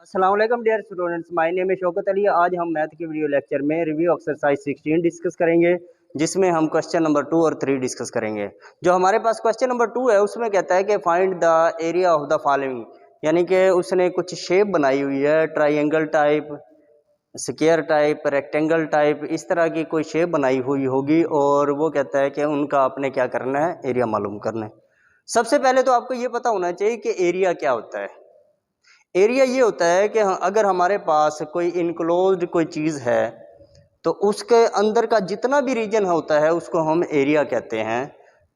अस्सलाम वालेकुम dear students, my name है शौकत अली। आज हम मैथ के वीडियो लेक्चर में रिव्यू एक्सरसाइज 16 डिस्कस करेंगे, जिसमें हम क्वेश्चन नंबर 2 और 3 डिस्कस करेंगे। जो हमारे पास क्वेश्चन नंबर 2 है उसमें कहता है कि find the area of the following, यानी कि उसने कुछ शेप बनाई हुई है, triangle type, square type, rectangle type, इस तरह की कोई शेप बनाई हुई होगी और वो कहता है कि उनका आपने क्या करना है, एरिया मालूम करना है। सबसे पहले तो आपको ये पता होना चाहिए कि एरिया क्या होता है। एरिया ये होता है कि अगर हमारे पास कोई इनक्लोज्ड कोई चीज़ है तो उसके अंदर का जितना भी रीजन होता है उसको हम एरिया कहते हैं,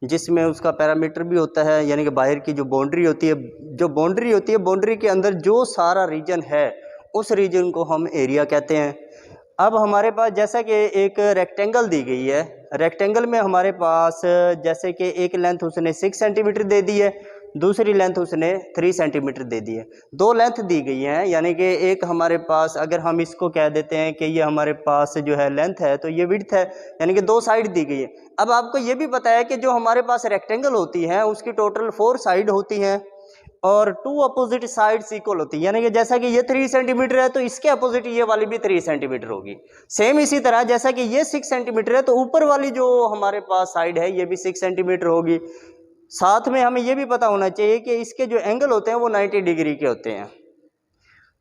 जिसमें उसका पैरामीटर भी होता है, यानी कि बाहर की जो बाउंड्री होती है, बाउंड्री के अंदर जो सारा रीजन है उस रीजन को हम एरिया कहते हैं। अब हमारे पास जैसा कि एक रेक्टेंगल दी गई है, रेक्टेंगल में हमारे पास जैसे कि एक लेंथ उसने 6 सेंटीमीटर दे दी है, दूसरी लेंथ उसने 3 सेंटीमीटर दे दी है। दो लेंथ दी गई हैं, यानी कि एक हमारे पास अगर हम इसको कह देते हैं कि ये हमारे पास जो है लेंथ है तो ये विड्थ है, यानी कि दो साइड दी गई है। अब आपको ये भी पता है कि जो हमारे पास रेक्टेंगल होती है उसकी टोटल 4 साइड होती हैं और 2 अपोजिट साइड्स इक्वल होती है, यानी कि जैसा कि ये 3 सेंटीमीटर है तो इसके अपोजिट ये वाली भी 3 सेंटीमीटर होगी। सेम इसी तरह जैसा कि ये 6 सेंटीमीटर है तो ऊपर वाली जो हमारे पास साइड है ये भी 6 सेंटीमीटर होगी। साथ में हमें यह भी पता होना चाहिए कि इसके जो एंगल होते हैं वो 90 डिग्री के होते हैं,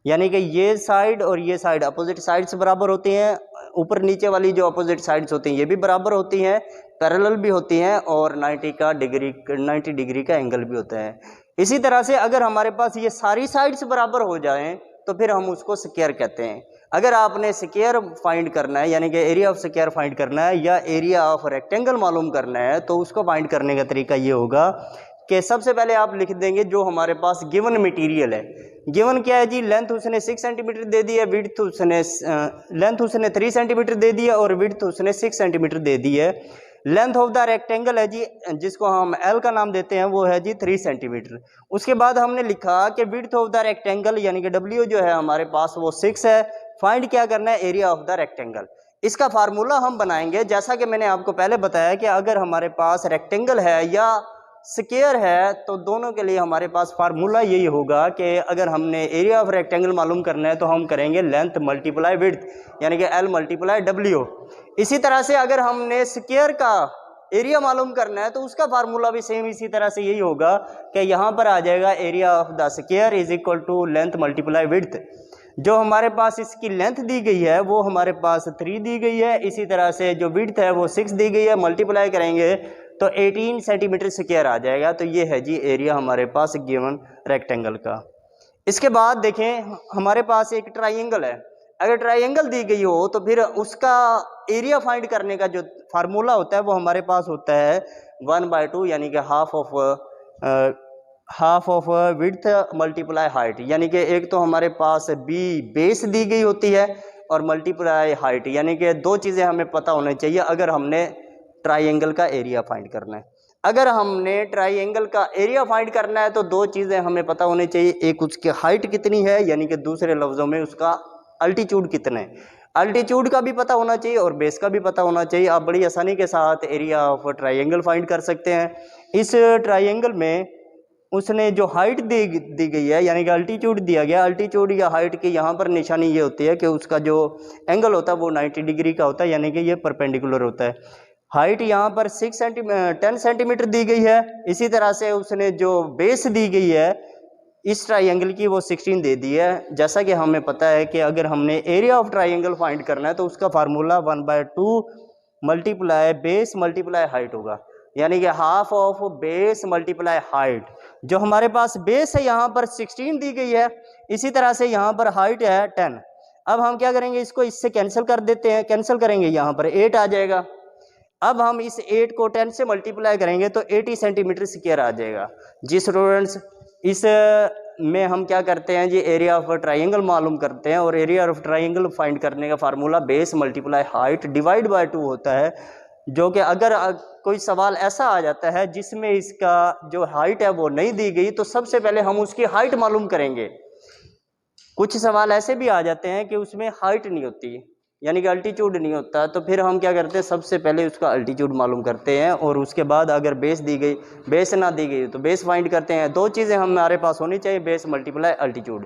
यानी कि ये साइड और ये साइड अपोजिट साइड्स बराबर होती हैं। ऊपर नीचे वाली जो अपोजिट साइड्स होती हैं ये भी बराबर होती हैं, पैरेलल भी होती हैं और 90 डिग्री का एंगल भी होता है। इसी तरह से अगर हमारे पास ये सारी साइड्स बराबर हो जाएं तो फिर हम उसको स्क्वायर कहते हैं। अगर आपने स्क्वायर फाइंड करना है, यानी कि एरिया ऑफ स्क्वायर फाइंड करना है या एरिया ऑफ रेक्टेंगल मालूम करना है, तो उसको फाइंड करने का तरीका ये होगा कि सबसे पहले आप लिख देंगे जो हमारे पास गिवन मटेरियल है। गिवन क्या है जी, लेंथ उसने 6 सेंटीमीटर दे दी है, विड्थ उसने लेंथ उसने 3 सेंटीमीटर दे दी है और विड्थ उसने 6 सेंटीमीटर दे दी है। लेंथ ऑफ द रेक्टेंगल है जी, जिसको हम एल का नाम देते हैं, वो है जी 3 सेंटीमीटर। उसके बाद हमने लिखा कि विड्थ ऑफ द रेक्टेंगल यानी कि डब्ल्यू जो है हमारे पास वो 6 है। फाइंड क्या करना है, एरिया ऑफ द रेक्टेंगल। इसका फार्मूला हम बनाएंगे जैसा कि मैंने आपको पहले बताया कि अगर हमारे पास रेक्टेंगल है या स्क्वायर है तो दोनों के लिए हमारे पास फार्मूला यही होगा कि अगर हमने एरिया ऑफ रेक्टेंगल मालूम करना है तो हम करेंगे लेंथ मल्टीप्लाई विड्थ, यानी कि एल मल्टीप्लाई डब्ल्यू। इसी तरह से अगर हमने स्क्वायर का एरिया मालूम करना है तो उसका फार्मूला भी सेम इसी तरह से यही होगा कि यहाँ पर आ जाएगा area of the square is equal to length multiply width. जो हमारे पास इसकी लेंथ दी गई है वो हमारे पास 3 दी गई है, इसी तरह से जो विड्थ है वो 6 दी गई है, मल्टीप्लाई करेंगे तो 18 सेंटीमीटर स्क्वायर आ जाएगा। तो ये है जी एरिया हमारे पास गिवन रेक्टेंगल का। इसके बाद देखें हमारे पास एक ट्राइंगल है। अगर ट्राइंगल दी गई हो तो फिर उसका एरिया फाइंड करने का जो फार्मूला होता है वो हमारे पास होता है 1/2, यानी कि half of width multiply height, यानी कि एक तो हमारे पास बी बेस दी गई होती है और मल्टीप्लाई हाइट, यानी कि दो चीज़ें हमें पता होनी चाहिए अगर हमने ट्राइंगल का एरिया फाइंड करना है। अगर हमने ट्राइंगल का एरिया फाइंड करना है तो दो चीज़ें हमें पता होनी चाहिए, एक उसकी हाइट कितनी है, यानी कि दूसरे लफ्ज़ों में उसका अल्टीट्यूड कितना है। अल्टीट्यूड का भी पता होना चाहिए और बेस का भी पता होना चाहिए। आप बड़ी आसानी के साथ एरिया ऑफ ट्राइंगल फाइंड कर सकते हैं। इस ट्राइंगल में उसने जो हाइट दी गई है, यानी कि अल्टीट्यूड दिया गया, अल्टीट्यूड या हाइट की यहाँ पर निशानी ये होती है कि उसका जो एंगल होता है वो 90 डिग्री का होता है, यानी कि ये परपेंडिकुलर होता है। हाइट यहाँ पर 10 सेंटीमीटर दी गई है। इसी तरह से उसने जो बेस दी गई है इस ट्राइंगल की वो 16 दे दी है। जैसा कि हमें पता है कि अगर हमने एरिया ऑफ ट्राइंगल फाइंड करना है तो उसका formula 1/2 multiply base multiply height होगा, यानी कि half of base multiply height. जो हमारे पास बेस है यहाँ पर 16 दी गई है, इसी तरह से यहाँ पर हाइट है 10। अब हम क्या करेंगे, इसको इससे कैंसिल कर देते हैं, कैंसिल करेंगे यहाँ पर 8 आ जाएगा। अब हम इस 8 को 10 से मल्टीप्लाई करेंगे तो 80 सेंटीमीटर स्क्वायर आ जाएगा। जी स्टूडेंट्स, इस में हम क्या करते हैं जी, एरिया ऑफ ट्राइंगल मालूम करते हैं और एरिया ऑफ ट्राइंगल फाइंड करने का formula base multiply height divide by 2 होता है। जो कि अगर कोई सवाल ऐसा आ जाता है जिसमें इसका जो हाइट है वो नहीं दी गई तो सबसे पहले हम उसकी हाइट मालूम करेंगे। कुछ सवाल ऐसे भी आ जाते हैं कि उसमें हाइट नहीं होती, यानी कि अल्टीट्यूड नहीं होता, तो फिर हम क्या करते हैं, सबसे पहले उसका अल्टीट्यूड मालूम करते हैं और उसके बाद अगर बेस दी गई, बेस ना दी गई तो बेस फाइंड करते हैं। दो चीज़ें हमारे पास होनी चाहिए, बेस मल्टीप्लाई अल्टीट्यूड।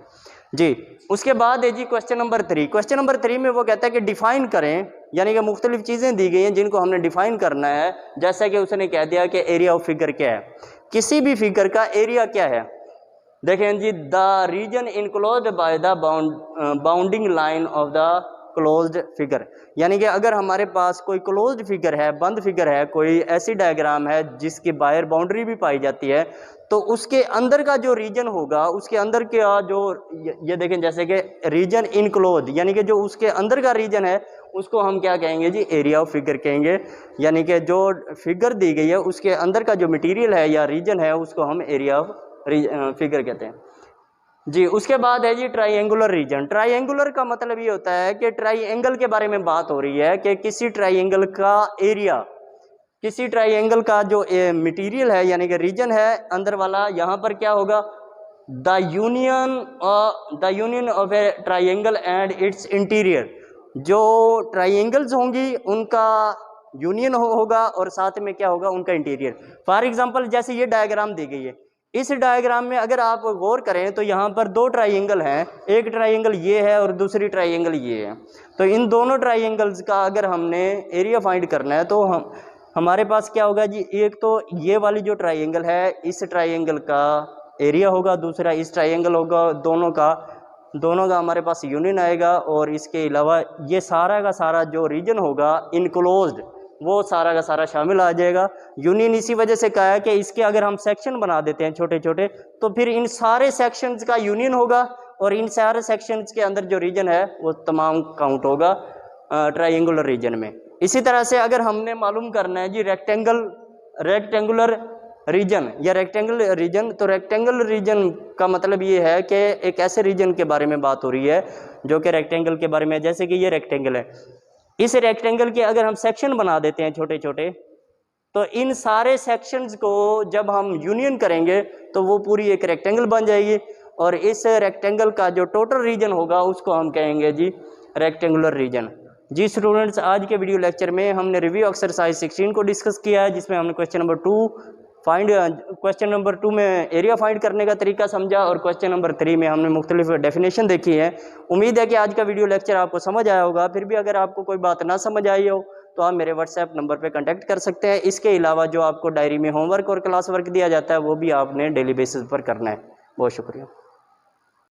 जी। उसके बाद है जी क्वेश्चन नंबर 3। क्वेश्चन नंबर 3 में वो कहता है कि डिफाइन करें, यानी कि मुख्तलिफ चीज़ें दी गई हैं जिनको हमने डिफाइन करना है। जैसा कि उसने कह दिया कि एरिया ऑफ फिगर क्या है, किसी भी फिगर का एरिया क्या है। देखें जी, the region enclosed by the bounding line of the closed figure, यानी कि अगर हमारे पास कोई क्लोज्ड फिगर है, बंद फिगर है, कोई ऐसी डायग्राम है जिसकी बाहर बाउंड्री भी पाई जाती है, तो उसके अंदर का जो रीजन होगा, उसके अंदर का जो ये देखें जैसे कि रीजन इनक्लोज, यानी कि जो उसके अंदर का रीजन है उसको हम क्या कहेंगे जी, एरिया ऑफ फिगर कहेंगे। यानी कि जो फिगर दी गई है उसके अंदर का जो मटेरियल है या रीजन है उसको हम एरिया ऑफ फिगर कहते हैं जी। उसके बाद है जी ट्राइंगुलर रीजन। ट्राइंगुलर का मतलब ये होता है कि ट्राइंगल के बारे में बात हो रही है कि किसी ट्राइंगल का एरिया, किसी ट्राइंगल का जो मटेरियल है यानी कि रीजन है अंदर वाला, यहाँ पर क्या होगा, the union of A triangle and it's interior. जो ट्राइंगल्स होंगी उनका यूनियन होगा और साथ में क्या होगा, उनका इंटीरियर। फॉर एग्जांपल जैसे ये डायग्राम दी गई है, इस डायग्राम में अगर आप गौर करें तो यहाँ पर दो ट्राइंगल हैं, एक ट्राइंगल ये है और दूसरी ट्राइंगल ये है। तो इन दोनों ट्राइंगल्स का अगर हमने एरिया फाइंड करना है तो हमारे पास क्या होगा जी, एक तो ये वाली जो ट्राइंगल है इस ट्राइंगल का एरिया होगा, दूसरा इस ट्राइंगल होगा, दोनों का हमारे पास यूनियन आएगा। और इसके अलावा ये सारा का सारा जो रीजन होगा इनक्लोज्ड, वो सारा का सारा शामिल आ जाएगा। यूनियन इसी वजह से कहा है कि इसके अगर हम सेक्शन बना देते हैं छोटे छोटे, तो फिर इन सारे सेक्शंस का यूनियन होगा और इन सारे सेक्शंस के अंदर जो रीजन है वो तमाम काउंट होगा ट्राइंगुलर रीजन में। इसी तरह से अगर हमने मालूम करना है जी रेक्टेंगुलर रीजन या रेक्टेंगल रीजन, तो रेक्टेंगल रीजन का मतलब ये है कि एक ऐसे रीजन के बारे में बात हो रही है जो कि रेक्टेंगल के बारे में, जैसे कि ये रेक्टेंगल है, इस रेक्टेंगल के अगर हम सेक्शन बना देते हैं छोटे छोटे, तो इन सारे सेक्शंस को जब हम यूनियन करेंगे तो वो पूरी एक रेक्टेंगल बन जाएगी। और इस रेक्टेंगल का जो टोटल रीजन होगा उसको हम कहेंगे जी रेक्टेंगुलर रीजन। जी स्टूडेंट्स, आज के वीडियो लेक्चर में हमने रिव्यू एक्सरसाइज 16 को डिस्कस किया है, जिसमें हमने क्वेश्चन नंबर 2 में एरिया फाइंड करने का तरीका समझा और क्वेश्चन नंबर 3 में हमने मुख्तलिफ डेफिनेशन देखी है। उम्मीद है कि आज का वीडियो लेक्चर आपको समझ आया होगा। फिर भी अगर आपको कोई बात ना समझ आई हो तो आप मेरे व्हाट्सएप नंबर पे कांटेक्ट कर सकते हैं। इसके अलावा जो आपको डायरी में होमवर्क और क्लास वर्क दिया जाता है वो भी आपने डेली बेसिस पर करना है। बहुत शुक्रिया।